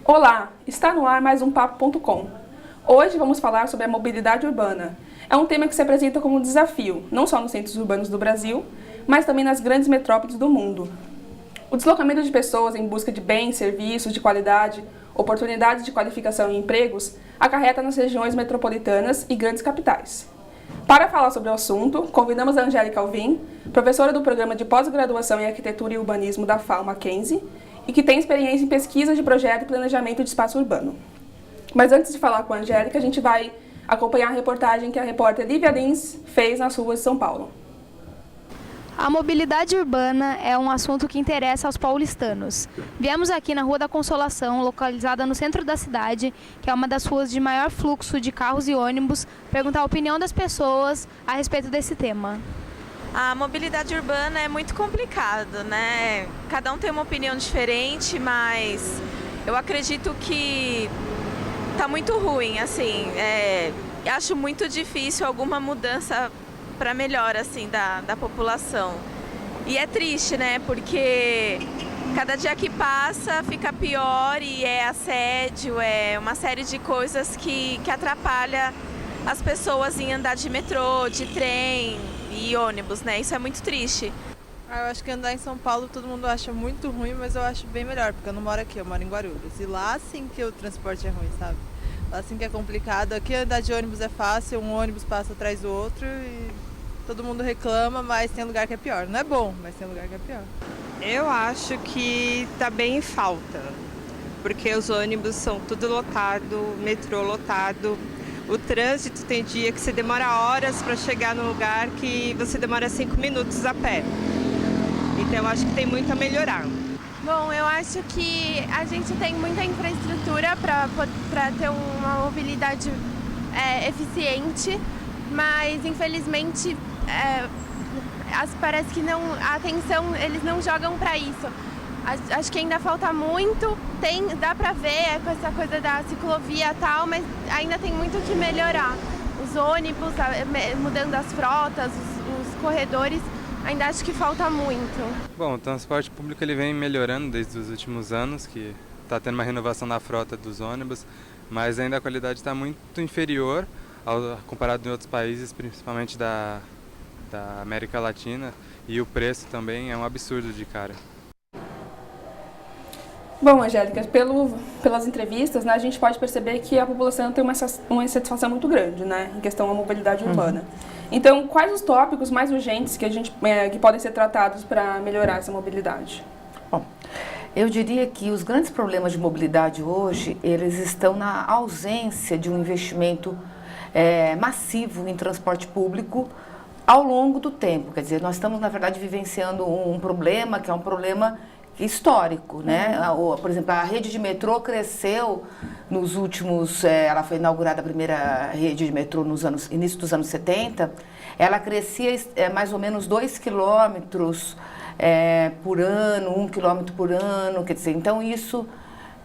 Olá, está no ar mais um Papo.com. Hoje vamos falar sobre a mobilidade urbana. É um tema que se apresenta como um desafio, não só nos centros urbanos do Brasil, mas também nas grandes metrópoles do mundo. O deslocamento de pessoas em busca de bens, serviços de qualidade, oportunidades de qualificação e empregos acarreta nas regiões metropolitanas e grandes capitais. Para falar sobre o assunto, convidamos a Angélica Alvim, professora do Programa de Pós-Graduação em Arquitetura e Urbanismo da FAO Mackenzie, e que tem experiência em pesquisa de projeto e planejamento de espaço urbano. Mas antes de falar com a Angélica, a gente vai acompanhar a reportagem que a repórter Lívia Lins fez nas ruas de São Paulo. A mobilidade urbana é um assunto que interessa aos paulistanos. Viemos aqui na Rua da Consolação, localizada no centro da cidade, que é uma das ruas de maior fluxo de carros e ônibus, perguntar a opinião das pessoas a respeito desse tema. A mobilidade urbana é muito complicado, né? Cada um tem uma opinião diferente, mas eu acredito que tá muito ruim, assim. Acho muito difícil alguma mudança para melhor, assim, da população. E é triste, né? Porque cada dia que passa fica pior e é assédio, é uma série de coisas que atrapalha as pessoas em andar de metrô, de trem e ônibus, né? Isso é muito triste. Eu acho que andar em São Paulo todo mundo acha muito ruim, mas eu acho bem melhor, porque eu não moro aqui, eu moro em Guarulhos. E lá sim que o transporte é ruim, sabe? Lá sim que é complicado. Aqui andar de ônibus é fácil, um ônibus passa atrás do outro e todo mundo reclama, mas tem lugar que é pior. Não é bom, mas tem lugar que é pior. Eu acho que tá bem em falta, porque os ônibus são tudo lotado, metrô lotado. O trânsito tem dia que você demora horas para chegar no lugar que você demora 5 minutos a pé. Então eu acho que tem muito a melhorar. Bom, eu acho que a gente tem muita infraestrutura para ter uma mobilidade eficiente, mas infelizmente parece que não, a atenção eles não jogam para isso. Acho que ainda falta muito, dá pra ver com essa coisa da ciclovia e tal, mas ainda tem muito que melhorar. Os ônibus, mudando as frotas, os corredores, ainda acho que falta muito. Bom, o transporte público ele vem melhorando desde os últimos anos, que está tendo uma renovação na frota dos ônibus, mas ainda a qualidade está muito inferior comparado em outros países, principalmente da América Latina, e o preço também é um absurdo de caro. Bom, Angélica, pelas entrevistas, né, a gente pode perceber que a população tem uma insatisfação muito grande, né, em questão da mobilidade urbana. Então, quais os tópicos mais urgentes que podem ser tratados para melhorar essa mobilidade? Bom, eu diria que os grandes problemas de mobilidade hoje, eles estão na ausência de um investimento massivo em transporte público ao longo do tempo. Quer dizer, nós estamos, na verdade, vivenciando um problema que é um problema histórico, né? Por exemplo, a rede de metrô cresceu nos últimos, ela foi inaugurada a primeira rede de metrô início dos anos 70, ela crescia mais ou menos 2 quilômetros por ano, 1 quilômetro por ano, quer dizer, então isso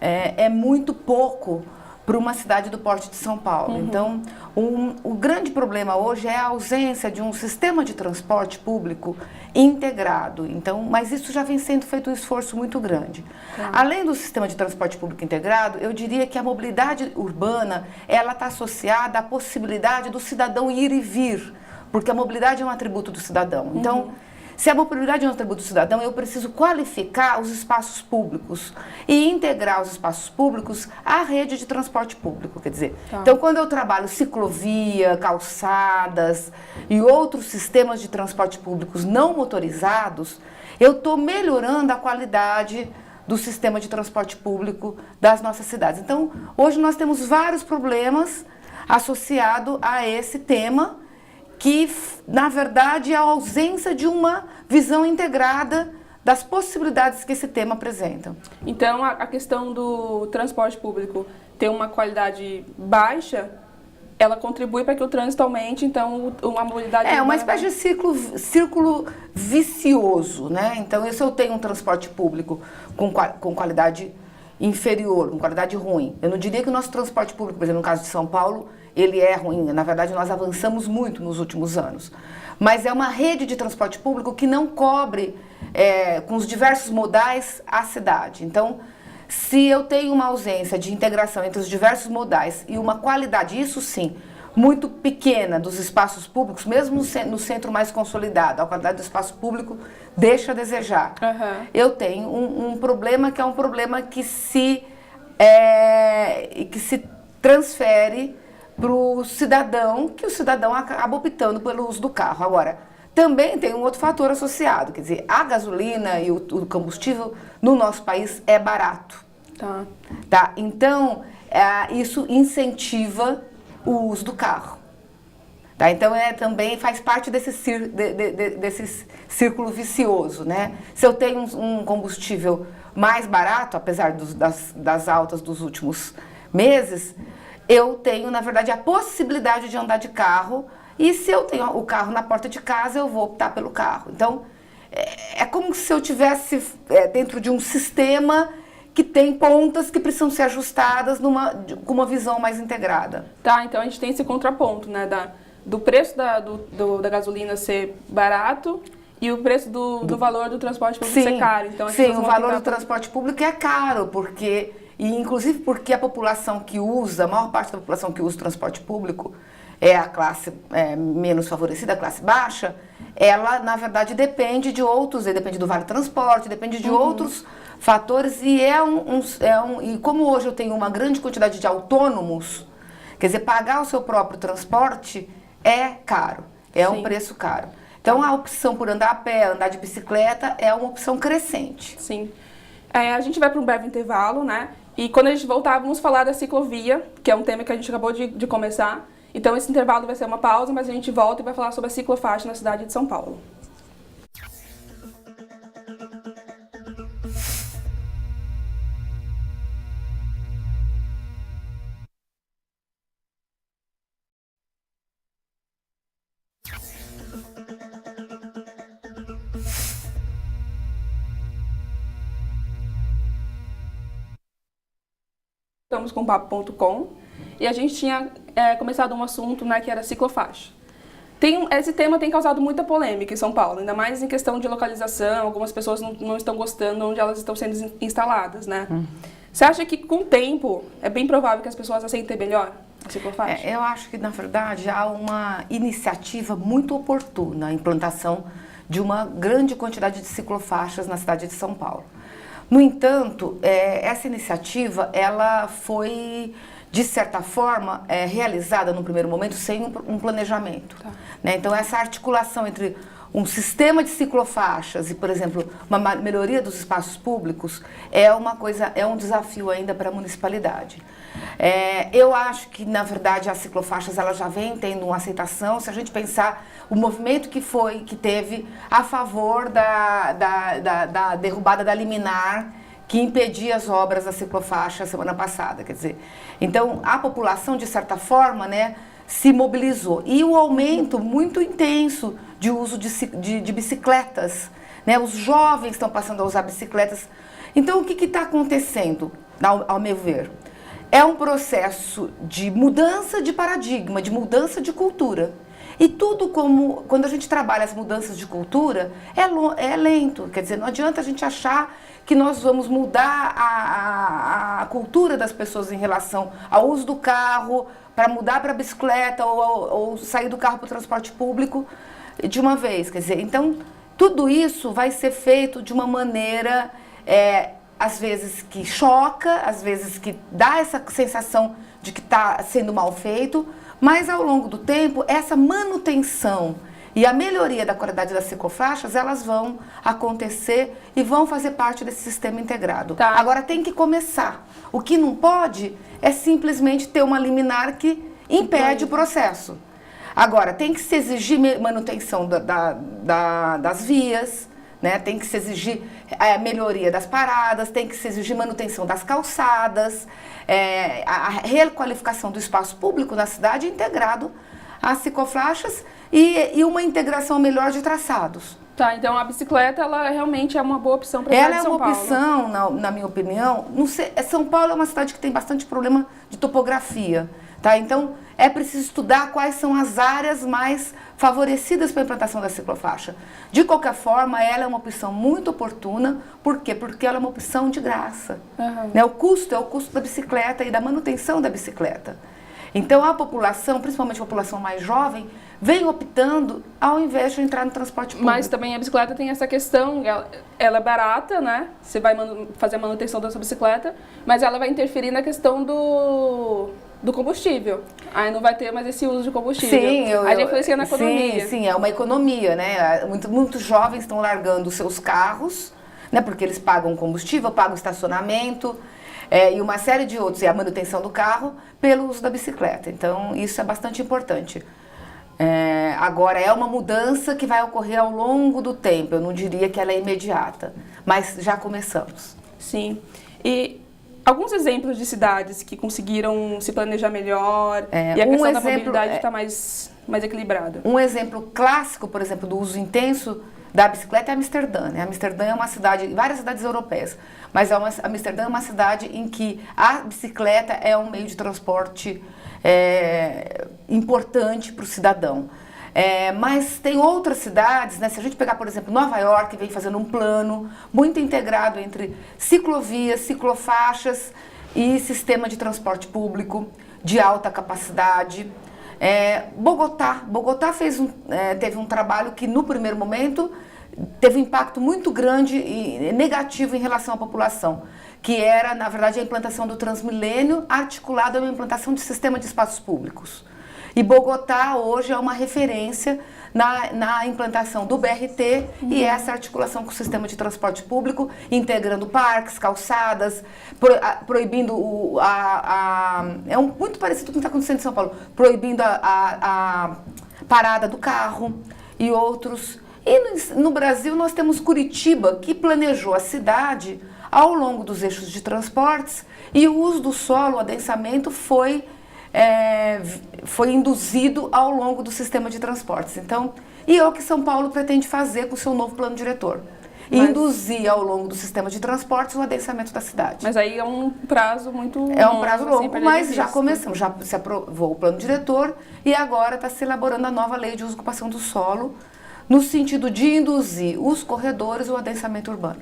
é muito pouco para uma cidade do porte de São Paulo. Então, o grande problema hoje é a ausência de um sistema de transporte público integrado. Então, mas isso já vem sendo feito um esforço muito grande. Além do sistema de transporte público integrado, eu diria que a mobilidade urbana, ela está associada à possibilidade do cidadão ir e vir, porque a mobilidade é um atributo do cidadão. Então, se a mobilidade é um atributo do cidadão, eu preciso qualificar os espaços públicos e integrar os espaços públicos à rede de transporte público, quer dizer. Então, quando eu trabalho ciclovia, calçadas e outros sistemas de transporte públicos não motorizados, eu estou melhorando a qualidade do sistema de transporte público das nossas cidades. Então, hoje nós temos vários problemas associados a esse tema, que, na verdade, é a ausência de uma visão integrada das possibilidades que esse tema apresenta. Então, a questão do transporte público ter uma qualidade baixa, ela contribui para que o trânsito aumente, então a mobilidade... É uma espécie de círculo vicioso, né? Então, se eu tenho um transporte público com qualidade inferior, com qualidade ruim, eu não diria que o nosso transporte público, por exemplo, no caso de São Paulo, ele é ruim. Na verdade, nós avançamos muito nos últimos anos. Mas é uma rede de transporte público que não cobre com os diversos modais a cidade. Então, se eu tenho uma ausência de integração entre os diversos modais e uma qualidade, isso sim, muito pequena dos espaços públicos, mesmo no centro mais consolidado, a qualidade do espaço público deixa a desejar. Eu tenho um problema que é um problema que se transfere para o cidadão, que o cidadão acaba optando pelo uso do carro. Agora, também tem um outro fator associado, quer dizer, a gasolina e o combustível no nosso país é barato. Tá? Então, isso incentiva o uso do carro. Tá? Então, também faz parte desse círculo vicioso, né? Se eu tenho um combustível mais barato, apesar das altas dos últimos meses, eu tenho, na verdade, a possibilidade de andar de carro, e se eu tenho o carro na porta de casa, eu vou optar pelo carro. Então, é como se eu tivesse dentro de um sistema que tem pontas que precisam ser ajustadas com uma visão mais integrada. Tá, então a gente tem esse contraponto, né, do preço da gasolina ser barato e o preço do valor do transporte público ser caro. Então, sim, o valor do transporte público é caro, inclusive porque a população que usa, a maior parte da população que usa o transporte público é a classe menos favorecida, a classe baixa, ela, na verdade, depende de outros, depende do Vale Transporte, depende de outros fatores, e e como hoje eu tenho uma grande quantidade de autônomos, quer dizer, pagar o seu próprio transporte é caro, um preço caro. Então, a opção por andar a pé, andar de bicicleta, é uma opção crescente. Sim. A gente vai para um breve intervalo, né? E quando a gente voltar, vamos falar da ciclovia, que é um tema que a gente acabou de começar. Então, esse intervalo vai ser uma pausa, mas a gente volta e vai falar sobre a ciclofaixa na cidade de São Paulo. Estamos com o Papo.com e a gente tinha começado um assunto, né, que era ciclofaixa. Esse tema tem causado muita polêmica em São Paulo, ainda mais em questão de localização. Algumas pessoas não estão gostando onde elas estão sendo instaladas, né? Você acha que com o tempo é bem provável que as pessoas aceitem melhor a ciclofaixa? Eu acho que, na verdade, há uma iniciativa muito oportuna, a implantação de uma grande quantidade de ciclofaixas na cidade de São Paulo. No entanto, essa iniciativa, ela foi, de certa forma, realizada no primeiro momento sem um planejamento. Né? Então, essa articulação entre um sistema de ciclofaixas e, por exemplo, uma melhoria dos espaços públicos é um desafio ainda para a municipalidade. Eu acho que, na verdade, as ciclofaixas ela já vem tendo uma aceitação. Se a gente pensar o movimento que teve a favor da derrubada da liminar que impedia as obras da ciclofaixa semana passada, quer dizer, então a população, de certa forma, né, se mobilizou. E o aumento muito intenso de uso de bicicletas, né, os jovens estão passando a usar bicicletas. Então, o que está acontecendo, ao meu ver? É um processo de mudança de paradigma, de mudança de cultura. E tudo quando a gente trabalha as mudanças de cultura, é lento. Quer dizer, não adianta a gente achar que nós vamos mudar a cultura das pessoas em relação ao uso do carro, para mudar para a bicicleta ou sair do carro para o transporte público de uma vez. Quer dizer, então, tudo isso vai ser feito de uma maneira, às vezes que choca, às vezes que dá essa sensação de que está sendo mal feito, mas ao longo do tempo, essa manutenção e a melhoria da qualidade das ciclofaixas, elas vão acontecer e vão fazer parte desse sistema integrado. Tá. Agora tem que começar. O que não pode é simplesmente ter uma liminar que impede o processo. Agora, tem que se exigir manutenção das vias, né? Tem que se exigir melhoria das paradas, tem que se exigir manutenção das calçadas, a requalificação do espaço público na cidade integrado às ciclofaixas e uma integração melhor de traçados. Tá, então a bicicleta, ela realmente é uma boa opção para a cidade de São Paulo. Ela é uma opção, na minha opinião. São Paulo é uma cidade que tem bastante problema de topografia, Tá? Então, é preciso estudar quais são as áreas mais favorecidas para a implantação da ciclofaixa. De qualquer forma, ela é uma opção muito oportuna. Por quê? Porque ela é uma opção de graça. Né? O custo é o custo da bicicleta e da manutenção da bicicleta. Então, a população, principalmente a população mais jovem, vem optando ao invés de entrar no transporte público. Mas também a bicicleta tem essa questão, ela é barata, né? Você vai fazer a manutenção da sua bicicleta, mas ela vai interferir na questão do combustível. Aí não vai ter mais esse uso de combustível. Sim, aí já influencia na economia. Sim, é uma economia, né? Muitos jovens estão largando os seus carros, né? Porque eles pagam combustível, pagam estacionamento, e uma série de outros, e a manutenção do carro, pelo uso da bicicleta. Então, isso é bastante importante. Agora, é uma mudança que vai ocorrer ao longo do tempo. Eu não diria que ela é imediata, mas já começamos. Sim. E alguns exemplos de cidades que conseguiram se planejar melhor e a questão da mobilidade está mais equilibrada. Um exemplo clássico, por exemplo, do uso intenso da bicicleta é Amsterdã. Né? Amsterdã é uma cidade, várias cidades europeias, mas Amsterdã é uma cidade em que a bicicleta é um meio de transporte importante para o cidadão. Mas tem outras cidades, né? Se a gente pegar, por exemplo, Nova York, vem fazendo um plano muito integrado entre ciclovias, ciclofaixas e sistema de transporte público de alta capacidade. Bogotá teve um trabalho que no primeiro momento teve um impacto muito grande e negativo em relação à população, que era, na verdade, a implantação do Transmilênio articulado a uma implantação de sistema de espaços públicos. E Bogotá hoje é uma referência na implantação do BRT e essa articulação com o sistema de transporte público, integrando parques, calçadas, proibindo muito parecido com o que está acontecendo em São Paulo, proibindo a parada do carro e outros. E no Brasil nós temos Curitiba, que planejou a cidade ao longo dos eixos de transportes e o uso do solo, o adensamento foi induzido ao longo do sistema de transportes. Então, e é o que São Paulo pretende fazer com o seu novo plano diretor. Induzir ao longo do sistema de transportes o adensamento da cidade. Mas aí é um prazo muito longo. É um prazo longo, mas já começamos, já se aprovou o plano diretor e agora está se elaborando a nova lei de uso e ocupação do solo, no sentido de induzir os corredores e o adensamento urbano.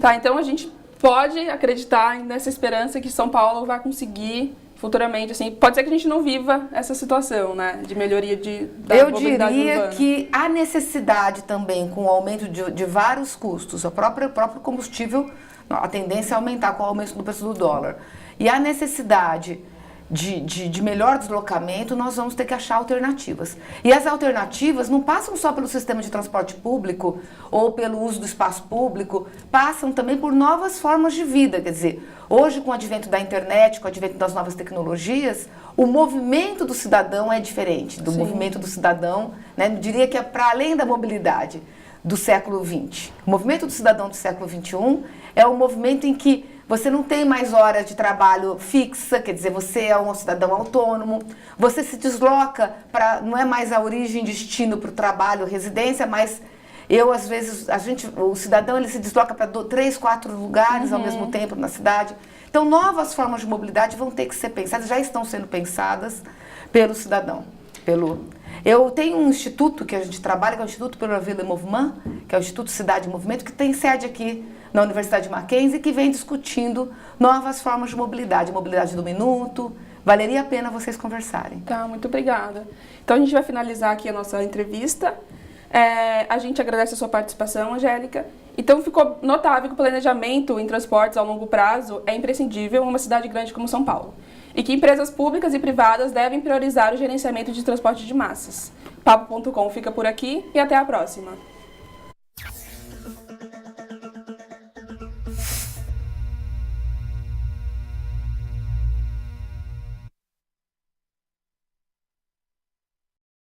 Tá, então a gente pode acreditar nessa esperança que São Paulo vai conseguir futuramente, assim, pode ser que a gente não viva essa situação, né, de melhoria da mobilidade urbana. Eu diria que a necessidade também, com o aumento de vários custos, o próprio combustível, a tendência é aumentar com o aumento do preço do dólar, e a necessidade de melhor deslocamento, nós vamos ter que achar alternativas. E as alternativas não passam só pelo sistema de transporte público ou pelo uso do espaço público, passam também por novas formas de vida. Quer dizer, hoje com o advento da internet, com o advento das novas tecnologias, o movimento do cidadão é diferente do movimento do cidadão, né? Eu diria que é para além da mobilidade do século XX. O movimento do cidadão do século XXI é um movimento em que você não tem mais hora de trabalho fixa, quer dizer, você é um cidadão autônomo, você se desloca não é mais a origem e destino para o trabalho, residência, mas às vezes, o cidadão ele se desloca para 3, 4 lugares ao mesmo tempo na cidade. Então, novas formas de mobilidade vão ter que ser pensadas, já estão sendo pensadas pelo cidadão. Eu tenho um instituto que a gente trabalha, que é o Instituto pela Ville et Mouvement, que é o Instituto Cidade e Movimento, que tem sede aqui na Universidade Mackenzie, que vem discutindo novas formas de mobilidade do minuto. Valeria a pena vocês conversarem. Tá, muito obrigada. Então a gente vai finalizar aqui a nossa entrevista. A gente agradece a sua participação, Angélica. Então ficou notável que o planejamento em transportes a longo prazo é imprescindível em uma cidade grande como São Paulo. E que empresas públicas e privadas devem priorizar o gerenciamento de transporte de massas. Papo.com fica por aqui e até a próxima.